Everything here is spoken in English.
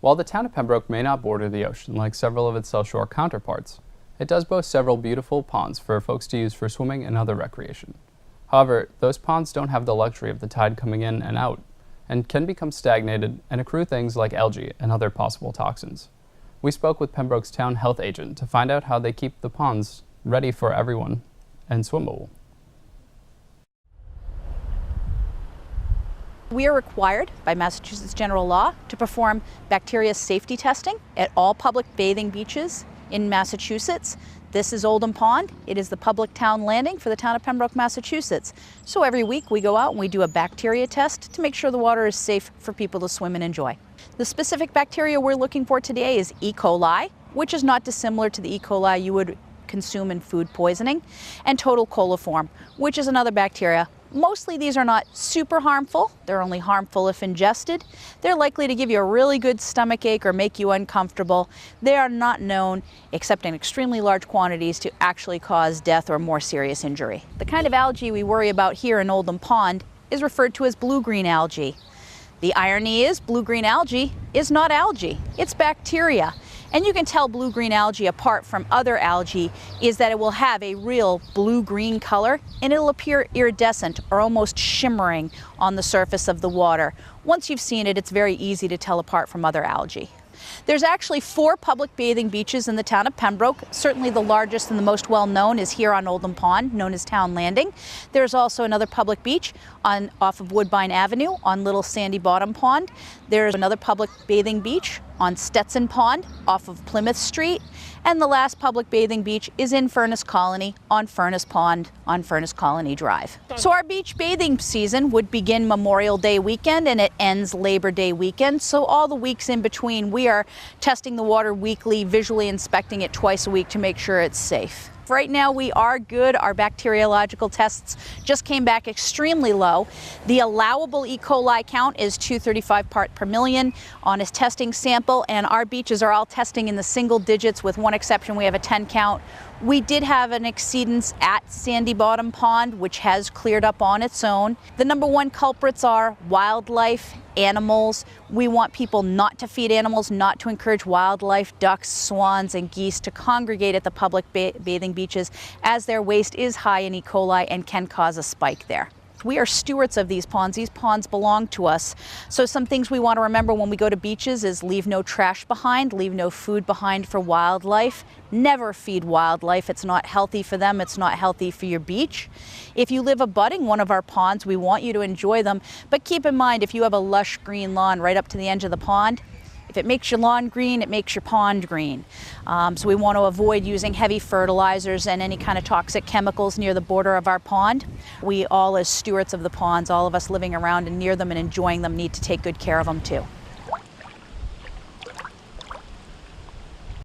While the town of Pembroke may not border the ocean like several of its South Shore counterparts, it does boast several beautiful ponds for folks to use for swimming and other recreation. However, those ponds don't have the luxury of the tide coming in and out, and can become stagnated and accrue things like algae and other possible toxins. We spoke with Pembroke's town health agent to find out how they keep the ponds ready for everyone and swimmable. We are required by Massachusetts general law to perform bacteria safety testing at all public bathing beaches in Massachusetts. This is Oldham Pond. It is the public town landing for the town of Pembroke, Massachusetts. So every week we go out and we do a bacteria test to make sure the water is safe for people to swim and enjoy. The specific bacteria we're looking for today is E. coli, which is not dissimilar to the E. coli you would consume in food poisoning, and total coliform, which is another bacteria. Mostly these are not super harmful. They're only harmful if ingested. They're likely to give you a really good stomach ache or make you uncomfortable. They are not known, except in extremely large quantities, to actually cause death or more serious injury. The kind of algae we worry about here in Oldham Pond is referred to as blue-green algae. The irony is blue-green algae is not algae, it's bacteria. And you can tell blue-green algae apart from other algae is that it will have a real blue-green color and it'll appear iridescent or almost shimmering on the surface of the water. Once you've seen it, it's very easy to tell apart from other algae. There's actually 4 public bathing beaches in the town of Pembroke. Certainly the largest and the most well-known is here on Oldham Pond, known as Town Landing. There's also another public beach off of Woodbine Avenue on Little Sandy Bottom Pond. There's another public bathing beach on Stetson Pond off of Plymouth Street. And the last public bathing beach is in Furnace Colony on Furnace Pond on Furnace Colony Drive. So our beach bathing season would begin Memorial Day weekend and it ends Labor Day weekend. So all the weeks in between, we are testing the water weekly, visually inspecting it twice a week to make sure it's safe. Right now we are good. Our bacteriological tests just came back extremely low. The allowable E. coli count is 235 part per million on a testing sample, and our beaches are all testing in the single digits with one exception. We have a 10 count. We did have an exceedance at Sandy Bottom Pond, which has cleared up on its own. The number one culprits are wildlife, animals. We want people not to feed animals, not to encourage wildlife, ducks, swans, and geese to congregate at the public bathing beaches, as their waste is high in E. coli and can cause a spike there. We are stewards of these ponds. These ponds belong to us. So some things we want to remember when we go to beaches is leave no trash behind, leave no food behind for wildlife. Never feed wildlife. It's not healthy for them. It's not healthy for your beach. If you live abutting one of our ponds, we want you to enjoy them. But keep in mind, if you have a lush green lawn right up to the edge of the pond, if it makes your lawn green, it makes your pond green. So we want to avoid using heavy fertilizers and any kind of toxic chemicals near the border of our pond. We all, as stewards of the ponds, all of us living around and near them and enjoying them, need to take good care of them too.